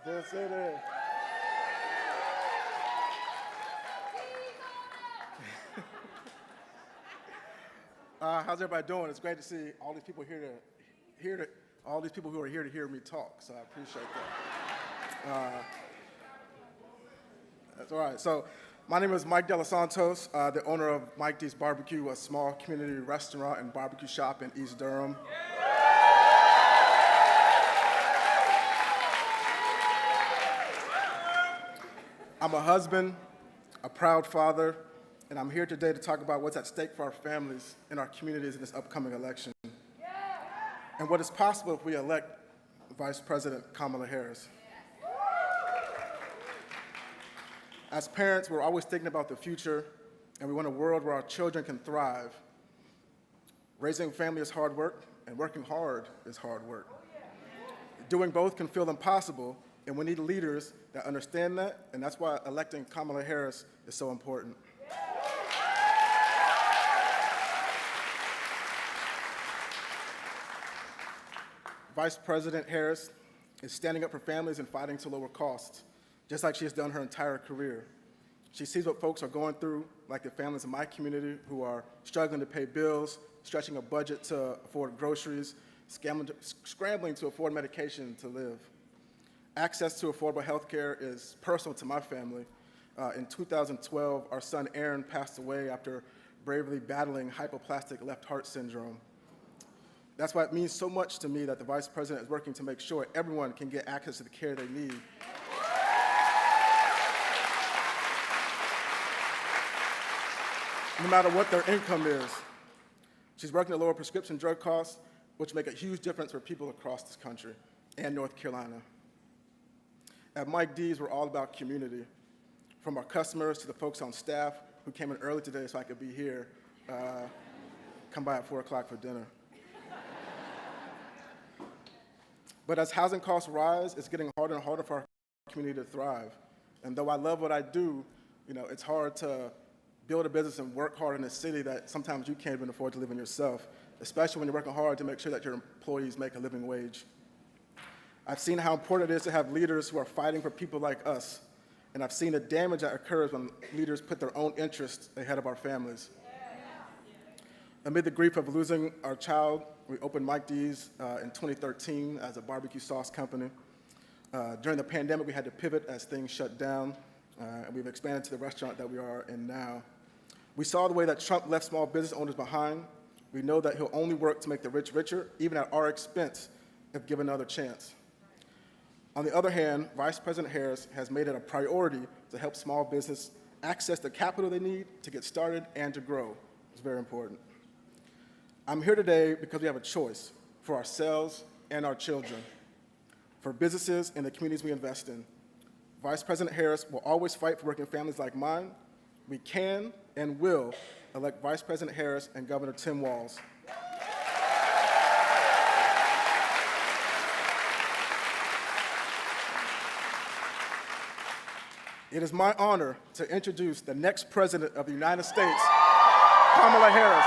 This it is. How's everybody doing? It's great to see all these people all these people who are here to hear me talk. So I appreciate that. That's all right. So my name is Mike De Los Santos, the owner of Mike D's Barbecue, a small community restaurant and barbecue shop in East Durham. I'm a husband, a proud father, and I'm here today to talk about what's at stake for our families and our communities in this upcoming election, and what is possible if we elect Vice President Kamala Harris. As parents, we're always thinking about the future, and we want a world where our children can thrive. Raising a family is hard work, and working hard is hard work. Doing both can feel impossible, and we need leaders that understand that, and that's why electing Kamala Harris is so important. Vice President Harris is standing up for families and fighting to lower costs, just like she has done her entire career. She sees what folks are going through, like the families in my community who are struggling to pay bills, stretching a budget to afford groceries, scrambling to afford medication to live. Access to affordable health care is personal to my family. In 2012, our son Aaron passed away after bravely battling hypoplastic left heart syndrome. That's why it means so much to me that the Vice President is working to make sure everyone can get access to the care they need. No matter what their income is. She's working to lower prescription drug costs, which make a huge difference for people across this country and North Carolina. At Mike D's, we're all about community, from our customers to the folks on staff who came in early today so I could be here. Come by at 4 o'clock for dinner. But as housing costs rise, it's getting harder and harder for our community to thrive. And though I love what I do, it's hard to build a business and work hard in a city that sometimes you can't even afford to live in yourself, especially when you're working hard to make sure that your employees make a living wage. I've seen how important it is to have leaders who are fighting for people like us, and I've seen the damage that occurs when leaders put their own interests ahead of our families. Amid the grief of losing our child, we opened Mike D's in 2013 as a barbecue sauce company. During the pandemic, we had to pivot as things shut down, and we've expanded to the restaurant that we are in now. We saw the way that Trump left small business owners behind. We know that he'll only work to make the rich richer, even at our expense, if given another chance. On the other hand, Vice President Harris has made it a priority to help small business access the capital they need to get started and to grow. It's very important. I'm here today because we have a choice for ourselves and our children, for businesses and the communities we invest in. Vice President Harris will always fight for working families like mine. We can and will elect Vice President Harris and Governor Tim Walz. It is my honor to introduce the next President of the United States, Kamala Harris.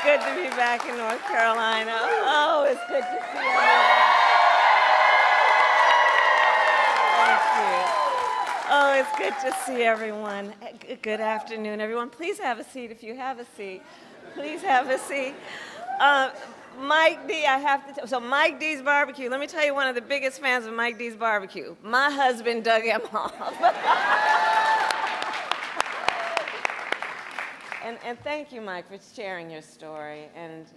Good to be back in North Carolina. Oh, it's good to see everyone. Thank you. Oh, it's good to see everyone. Good afternoon, everyone. Please have a seat if you have a seat. Please have a seat. Mike D, so Mike D's Barbecue, let me tell you one of the biggest fans of Mike D's Barbecue. My husband dug him off. And thank you, Mike, for sharing your story. And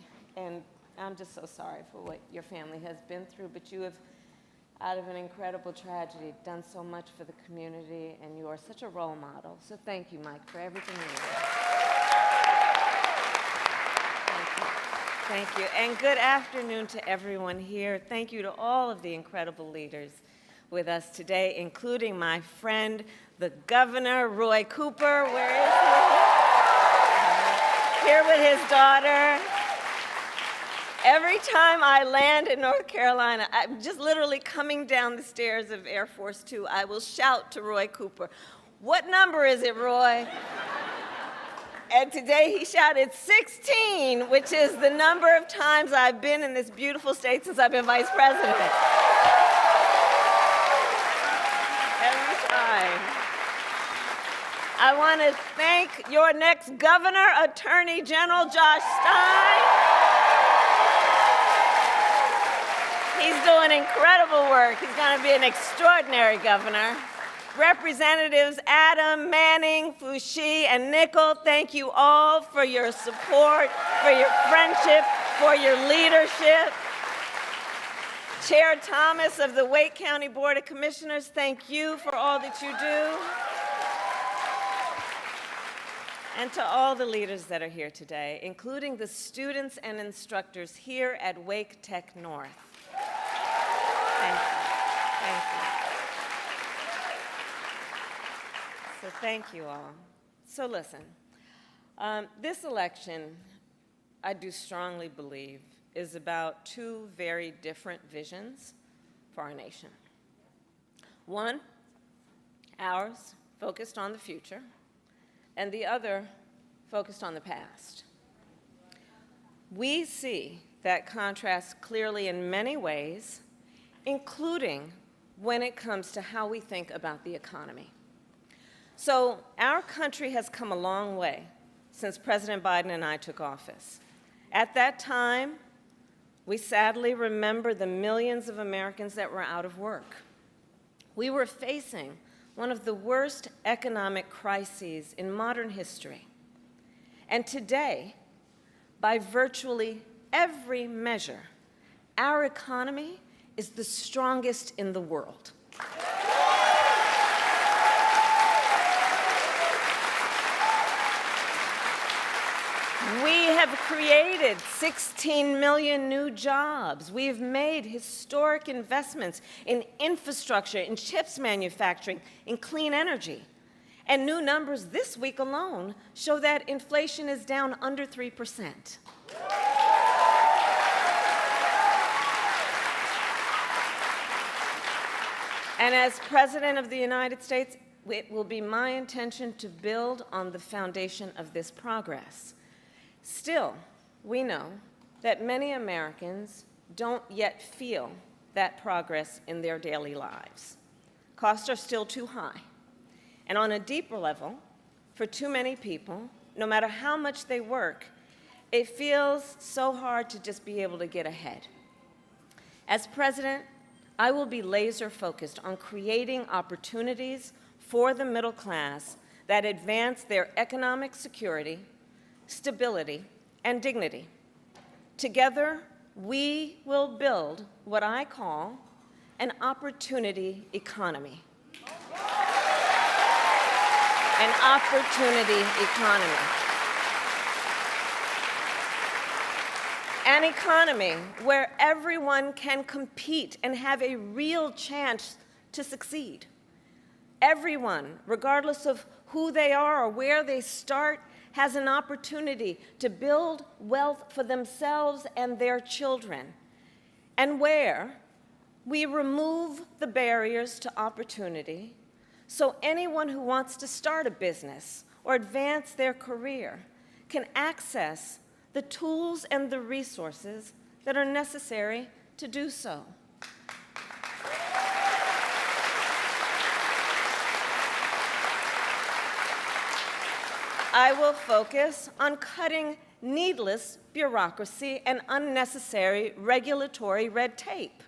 I'm just so sorry for what your family has been through, but you out of an incredible tragedy, done so much for the community, and you are such a role model. So thank you, Mike, for everything you do. Thank you. Thank you. And good afternoon to everyone here. Thank you to all of the incredible leaders with us today, including my friend, the Governor, Roy Cooper. Where is he? Here with his daughter. Every time I land in North Carolina, I'm just literally coming down the stairs of Air Force Two, I will shout to Roy Cooper, "What number is it, Roy?" And today he shouted 16, which is the number of times I've been in this beautiful state since I've been vice president. Every time. I want to thank your next governor, Attorney General Josh Stein. He's doing incredible work. He's going to be an extraordinary governor. Representatives Adam, Manning, Foushee, and Nickel, thank you all for your support, for your friendship, for your leadership. Chair Thomas of the Wake County Board of Commissioners, thank you for all that you do. And to all the leaders that are here today, including the students and instructors here at Wake Tech North. Thank you. Thank you. So thank you all. So listen, this election, I do strongly believe, is about two very different visions for our nation. One, ours, focused on the future, and the other, focused on the past. We see that contrast clearly in many ways, including when it comes to how we think about the economy. So our country has come a long way since President Biden and I took office. At that time, we sadly remember the millions of Americans that were out of work. We were facing one of the worst economic crises in modern history. And today, by virtually every measure, our economy is the strongest in the world. We have created 16 million new jobs. We've made historic investments in infrastructure, in chips manufacturing, in clean energy. And new numbers this week alone show that inflation is down under 3%. And as President of the United States, it will be my intention to build on the foundation of this progress. Still, we know that many Americans don't yet feel that progress in their daily lives. Costs are still too high. And on a deeper level, for too many people, no matter how much they work, it feels so hard to just be able to get ahead. As president, I will be laser focused on creating opportunities for the middle class that advance their economic security, stability, and dignity. Together, we will build what I call an opportunity economy. An opportunity economy. An economy where everyone can compete and have a real chance to succeed. Everyone, regardless of who they are or where they start, has an opportunity to build wealth for themselves and their children. And where we remove the barriers to opportunity so anyone who wants to start a business or advance their career can access the tools and the resources that are necessary to do so. I will focus on cutting needless bureaucracy and unnecessary regulatory red tape,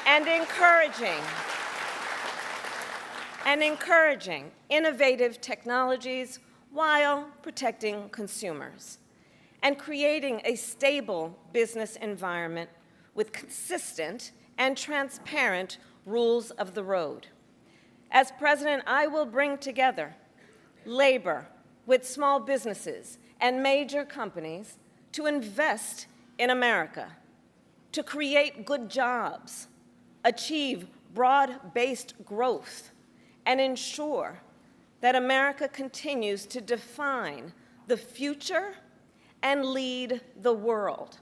and encouraging innovative technologies while protecting consumers, and creating a stable business environment with consistent and transparent rules of the road. As president, I will bring together labor with small businesses and major companies to invest in America, to create good jobs, achieve broad-based growth, and ensure that America continues to define the future and lead the world.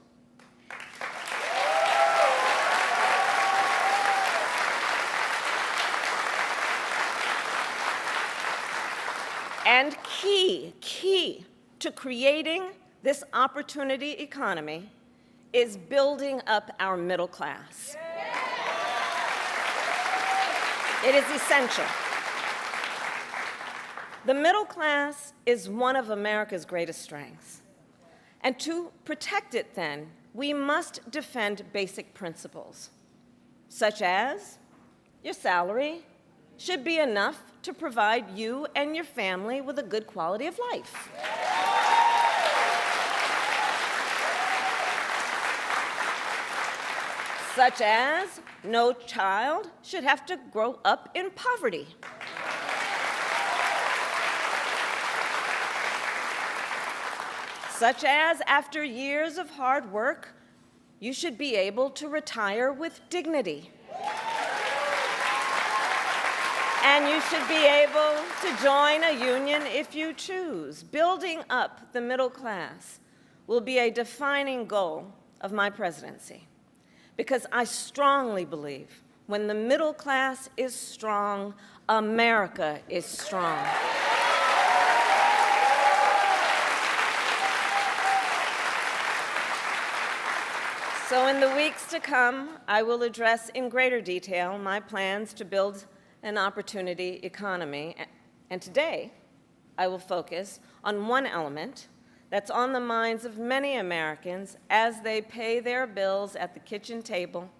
And key to creating this opportunity economy is building up our middle class. It is essential. The middle class is one of America's greatest strengths. And to protect it, then, we must defend basic principles, such as your salary should be enough to provide you and your family with a good quality of life. Such as no child should have to grow up in poverty. Such as after years of hard work, you should be able to retire with dignity. And you should be able to join a union if you choose. Building up the middle class will be a defining goal of my presidency, because I strongly believe when the middle class is strong, America is strong. So in the weeks to come, I will address in greater detail my plans to build an opportunity economy. And today, I will focus on one element that's on the minds of many Americans as they pay their bills at the kitchen table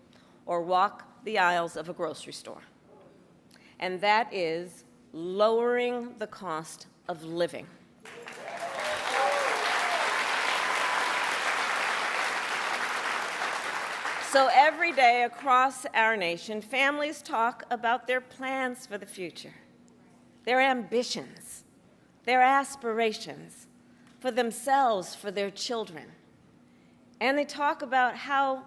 or walk the aisles of a grocery store. And that is lowering the cost of living. So every day across our nation, families talk about their plans for the future, their ambitions, their aspirations for themselves, for their children. And they talk about how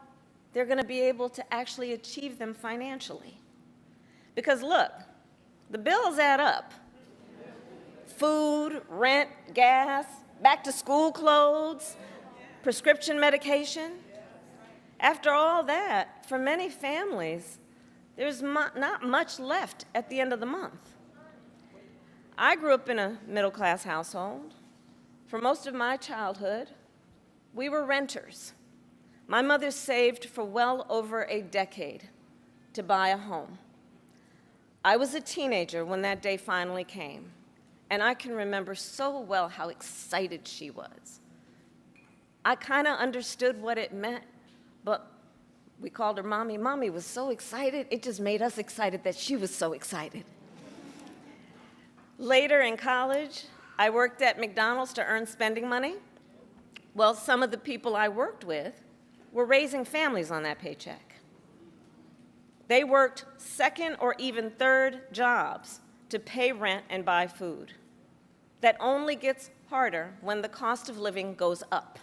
they're going to be able to actually achieve them financially. Because look, the bills add up. Food, rent, gas, back-to-school clothes, prescription medication. After all that, for many families, there's not much left at the end of the month. I grew up in a middle-class household. For most of my childhood, we were renters. My mother saved for well over a decade to buy a home. I was a teenager when that day finally came, and I can remember so well how excited she was. I kind of understood what it meant, but we called her Mommy. Mommy was so excited, it just made us excited that she was so excited. Later in college, I worked at McDonald's to earn spending money. Well, some of the people I worked with were raising families on that paycheck. They worked second or even third jobs to pay rent and buy food. That only gets harder when the cost of living goes up.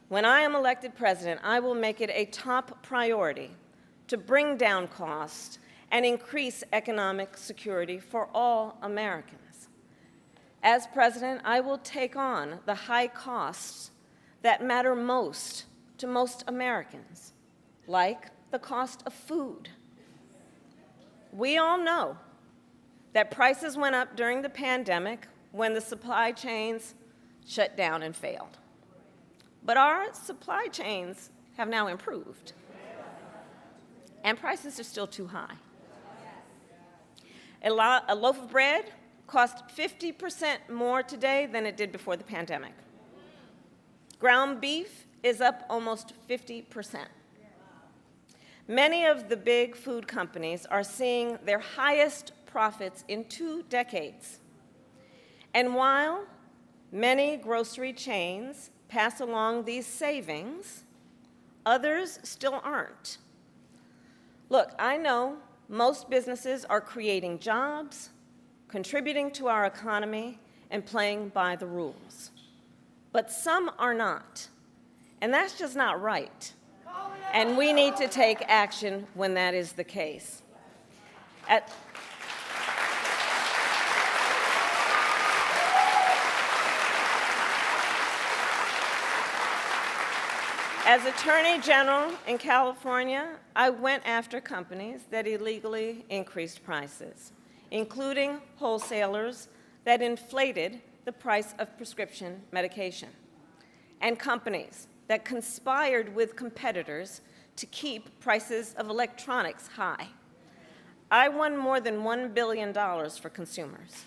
When I am elected president, I will make it a top priority to bring down costs and increase economic security for all Americans. As president, I will take on the high costs that matter most to most Americans, like the cost of food. We all know that prices went up during the pandemic when the supply chains shut down and failed. But our supply chains have now improved, and prices are still too high. A loaf of bread costs 50% more today than it did before the pandemic. Ground beef is up almost 50%. Many of the big food companies are seeing their highest profits in 2 decades. And while many grocery chains pass along these savings, others still aren't. Look, I know most businesses are creating jobs, contributing to our economy, and playing by the rules. But some are not, and that's just not right. And we need to take action when that is the case. As Attorney General in California, I went after companies that illegally increased prices, including wholesalers that inflated the price of prescription medication, and companies that conspired with competitors to keep prices of electronics high. I won more than $1 billion for consumers.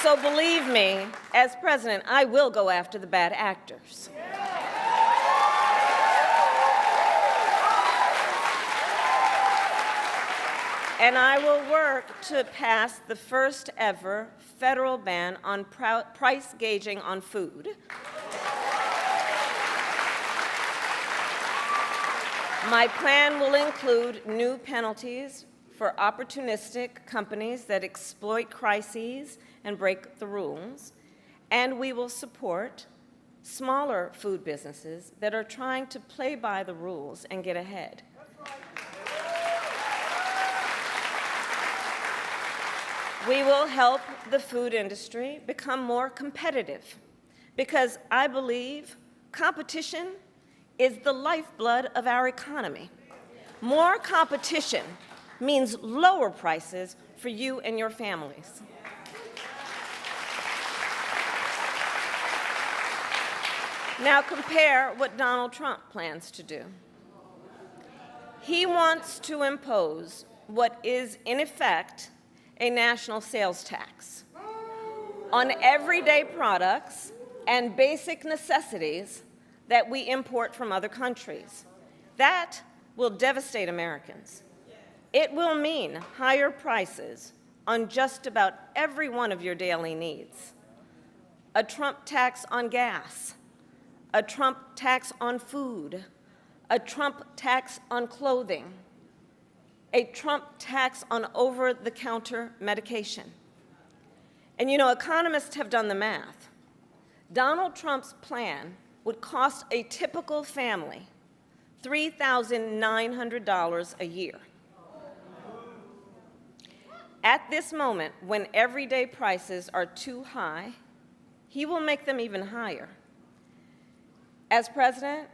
So believe me, as president, I will go after the bad actors. And I will work to pass the first ever federal ban on price gauging on food. My plan will include new penalties for opportunistic companies that exploit crises and break the rules, and we will support smaller food businesses that are trying to play by the rules and get ahead. We will help the food industry become more competitive because I believe competition is the lifeblood of our economy. More competition means lower prices for you and your families. Now compare what Donald Trump plans to do. He wants to impose what is, in effect, a national sales tax on everyday products and basic necessities that we import from other countries. That will devastate Americans. It will mean higher prices on just about every one of your daily needs. A Trump tax on gas, a Trump tax on food, a Trump tax on clothing, a Trump tax on over-the-counter medication. And you know, economists have done the math. Donald Trump's plan would cost a typical family $3,900 a year. At this moment, when everyday prices are too high, he will make them even higher. As president,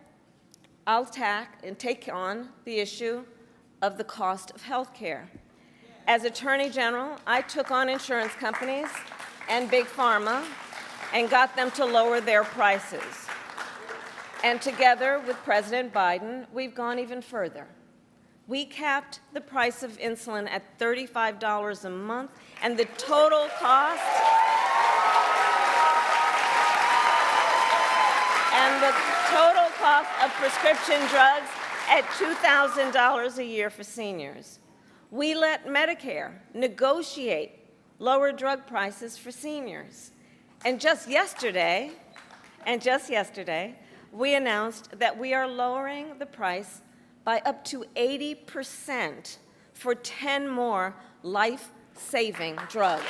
I'll take on the issue of the cost of health care. As Attorney General, I took on insurance companies and Big Pharma and got them to lower their prices. And together with President Biden, we've gone even further. We capped the price of insulin at $35 a month, and the total cost of prescription drugs at $2,000 a year for seniors. We let Medicare negotiate lower drug prices for seniors. And just yesterday, we announced that we are lowering the price by up to 80% for 10 more life-saving drugs.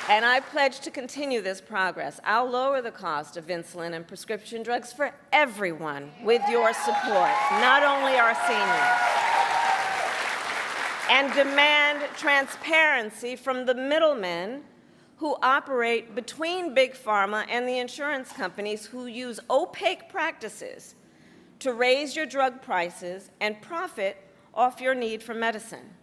And I pledge to continue this progress. I'll lower the cost of insulin and prescription drugs for everyone with your support, not only our seniors. And demand transparency from the middlemen who operate between Big Pharma and the insurance companies who use opaque practices to raise your drug prices and profit off your need for medicine.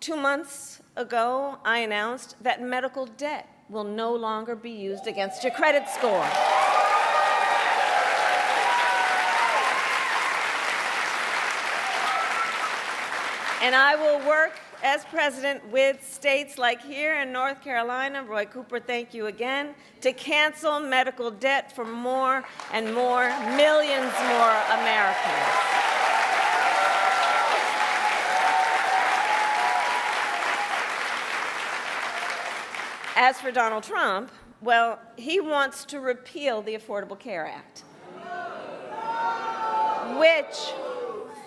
2 months ago, I announced that medical debt will no longer be used against your credit score. And I will work as president with states like here in North Carolina, Roy Cooper, thank you again, to cancel medical debt for more and more, millions more Americans. As for Donald Trump, well, he wants to repeal the Affordable Care Act, which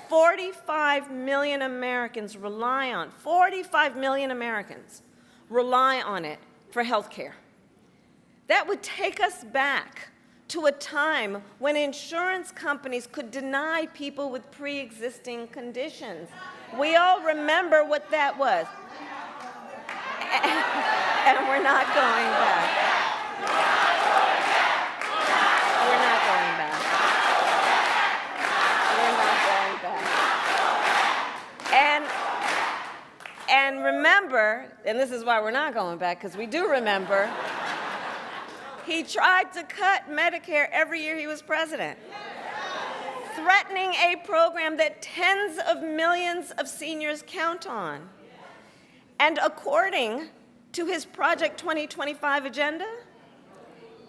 45 million Americans rely on. 45 million Americans rely on it for health care. That would take us back to a time when insurance companies could deny people with pre-existing conditions. We all remember what that was. And we're not going back. We're not going back. We're not going back. And remember, and this is why we're not going back, because we do remember, he tried to cut Medicare every year he was president, threatening a program that tens of millions of seniors count on. And according to his Project 2025 agenda,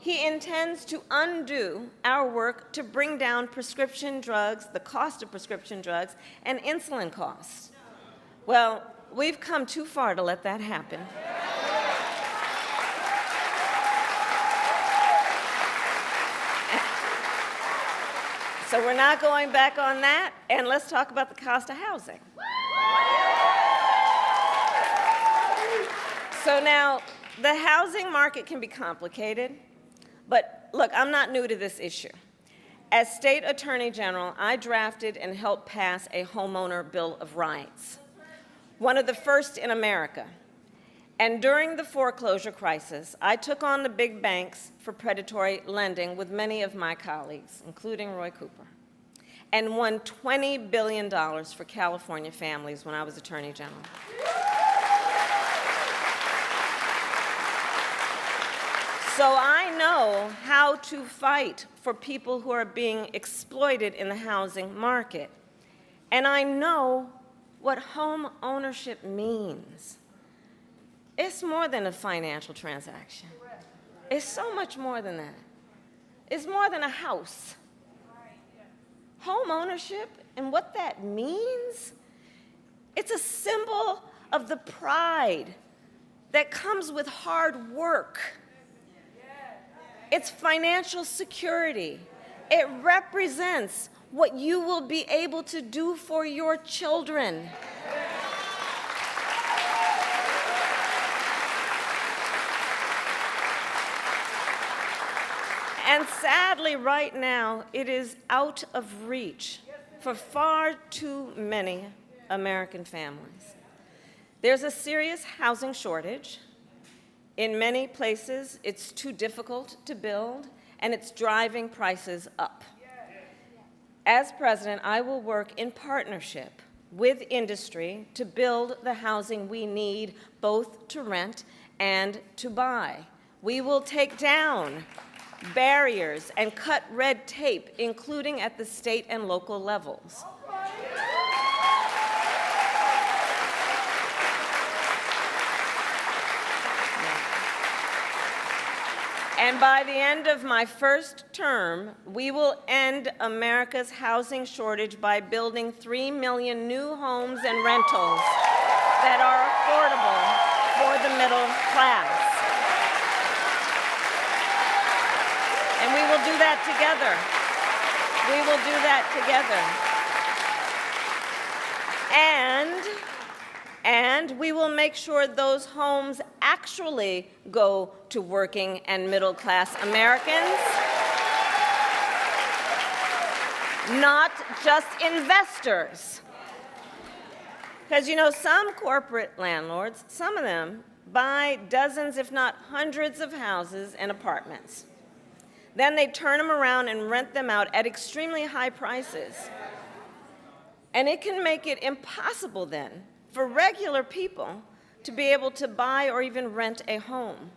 he intends to undo our work to bring down prescription drugs, the cost of prescription drugs, and insulin costs. Well, we've come too far to let that happen. So we're not going back on that, and let's talk about the cost of housing. So now, the housing market can be complicated, but look, I'm not new to this issue. As State Attorney General, I drafted and helped pass a homeowner Bill of Rights, one of the first in America. And during the foreclosure crisis, I took on the big banks for predatory lending with many of my colleagues, including Roy Cooper, and won $20 billion for California families when I was Attorney General. So I know how to fight for people who are being exploited in the housing market. And I know what home ownership means. It's more than a financial transaction. It's so much more than that. It's more than a house. Home ownership and what that means, it's a symbol of the pride that comes with hard work. It's financial security. It represents what you will be able to do for your children. And sadly, right now, it is out of reach for far too many American families. There's a serious housing shortage. In many places, it's too difficult to build, and it's driving prices up. As president, I will work in partnership with industry to build the housing we need, both to rent and to buy. We will take down barriers and cut red tape, including at the state and local levels. And by the end of my first term, we will end America's housing shortage by building 3 million new homes and rentals that are affordable for the middle class. And we will do that together. We will do that together. And we will make sure those homes actually go to working and middle-class Americans, not just investors. Because, you know, some corporate landlords, some of them, buy dozens, if not hundreds of houses and apartments. Then they turn them around and rent them out at extremely high prices. And it can make it impossible then for regular people to be able to buy or even rent a home.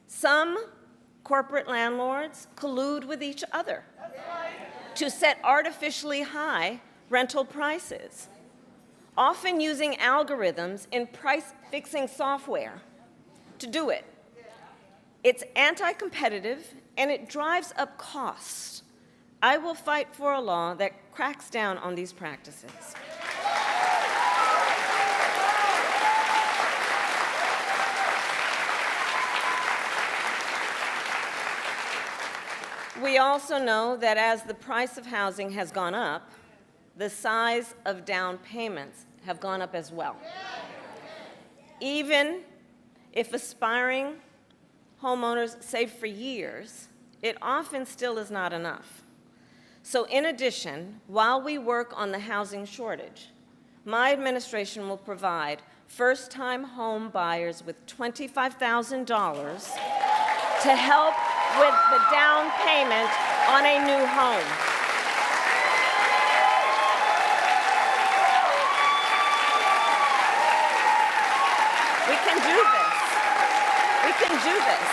Some corporate landlords collude with each other to set artificially high rental prices. often using algorithms in price-fixing software to do it. It's anti-competitive, and it drives up costs. I will fight for a law that cracks down on these practices. We also know that as the price of housing has gone up, the size of down payments have gone up as well. Even if aspiring homeowners save for years, it often still is not enough. So in addition, while we work on the housing shortage, my administration will provide first-time home buyers with $25,000 to help with the down payment on a new home. We can do this. We can do this.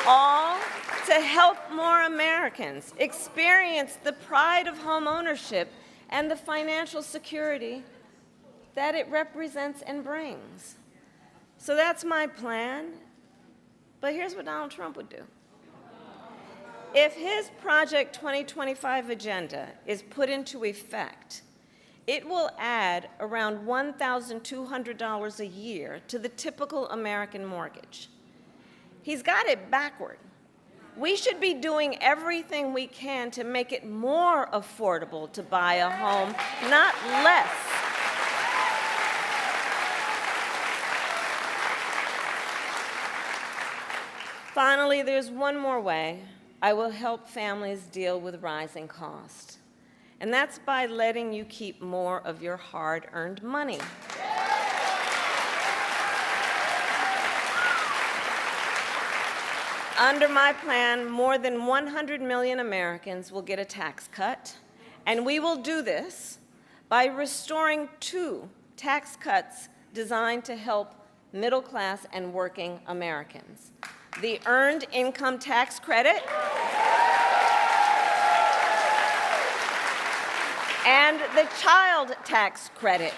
All to help more Americans experience the pride of home ownership and the financial security that it represents and brings. So that's my plan. But here's what Donald Trump would do. If his Project 2025 agenda is put into effect, it will add around $1,200 a year to the typical American mortgage. He's got it backward. We should be doing everything we can to make it more affordable to buy a home, not less. Finally, there's one more way I will help families deal with rising costs, and that's by letting you keep more of your hard-earned money. Under my plan, more than 100 million Americans will get a tax cut, and we will do this by restoring 2 tax cuts designed to help middle-class and working Americans: the Earned Income Tax Credit and the Child Tax Credit.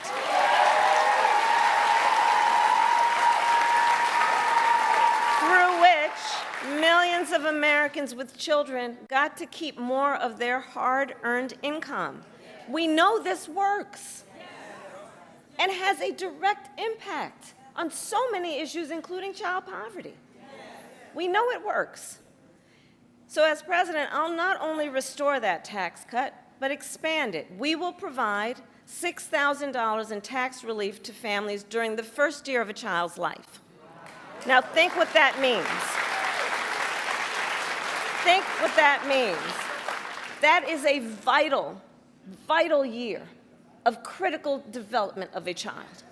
Through which millions of Americans with children got to keep more of their hard-earned income. We know this works and has a direct impact on so many issues, including child poverty. We know it works. So as president, I'll not only restore that tax cut, but expand it. We will provide $6,000 in tax relief to families during the first year of a child's life. Now think what that means. Think what that means. That is a vital, vital year of critical development of a child.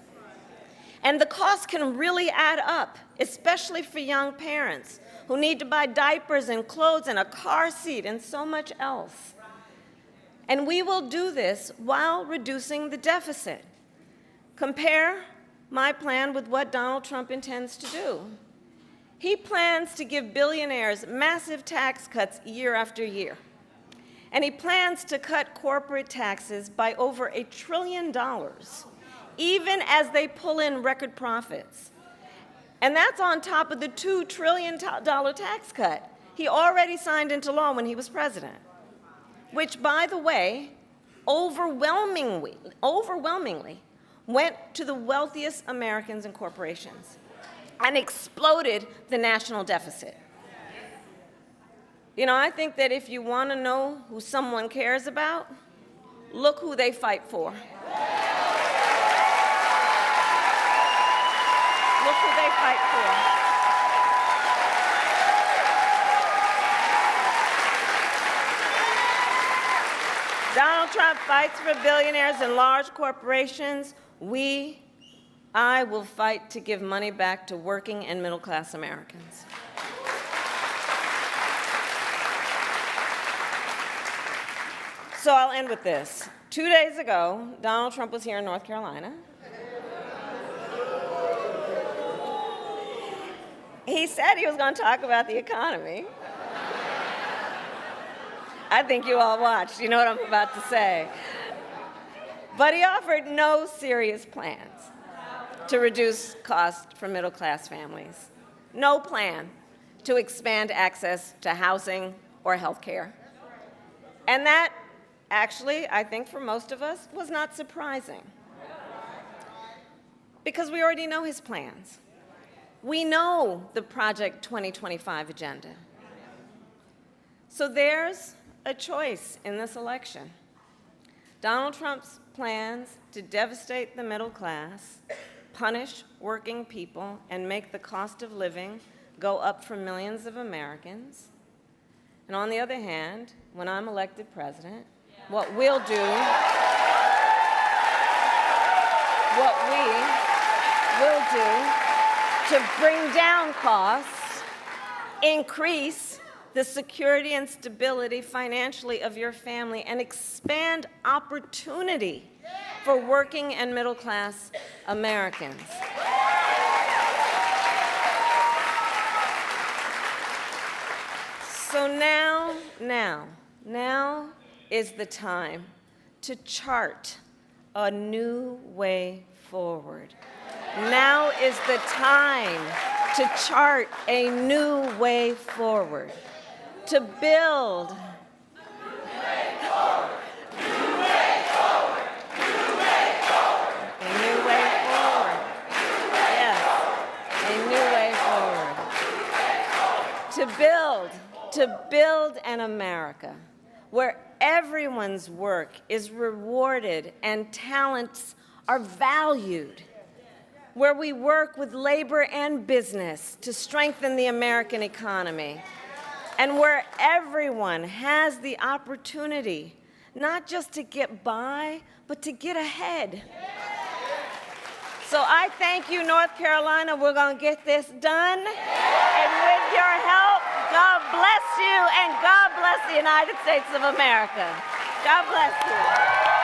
And the cost can really add up, especially for young parents who need to buy diapers and clothes and a car seat and so much else. And we will do this while reducing the deficit. Compare my plan with what Donald Trump intends to do. He plans to give billionaires massive tax cuts year after year. And he plans to cut corporate taxes by over $1 trillion, even as they pull in record profits. And that's on top of the $2 trillion tax cut he already signed into law when he was president, which, by the way, overwhelmingly went to the wealthiest Americans and corporations and exploded the national deficit. You know, I think that if you want to know who someone cares about, look who they fight for. Look who they fight for. Donald Trump fights for billionaires and large corporations. I will fight to give money back to working and middle-class Americans. So I'll end with this. 2 days ago, Donald Trump was here in North Carolina. He said he was going to talk about the economy. I think you all watched. You know what I'm about to say. But he offered no serious plans to reduce costs for middle-class families. No plan to expand access to housing or health care. And that, actually, I think for most of us, was not surprising. Because we already know his plans. We know the Project 2025 agenda. So there's a choice in this election. Donald Trump's plans to devastate the middle class, punish working people, and make the cost of living go up for millions of Americans. And on the other hand, when I'm elected president, what we will do to bring down costs, increase the security and stability financially of your family, and expand opportunity for working and middle-class Americans. So now is the time to chart a new way forward. Now is the time to chart a new way forward, to build to build an America where everyone's work is rewarded and talents are valued, where we work with labor and business to strengthen the American economy, and where everyone has the opportunity not just to get by, but to get ahead. So I thank you, North Carolina. We're going to get this done. And with your help, God bless you, and God bless the United States of America. God bless you.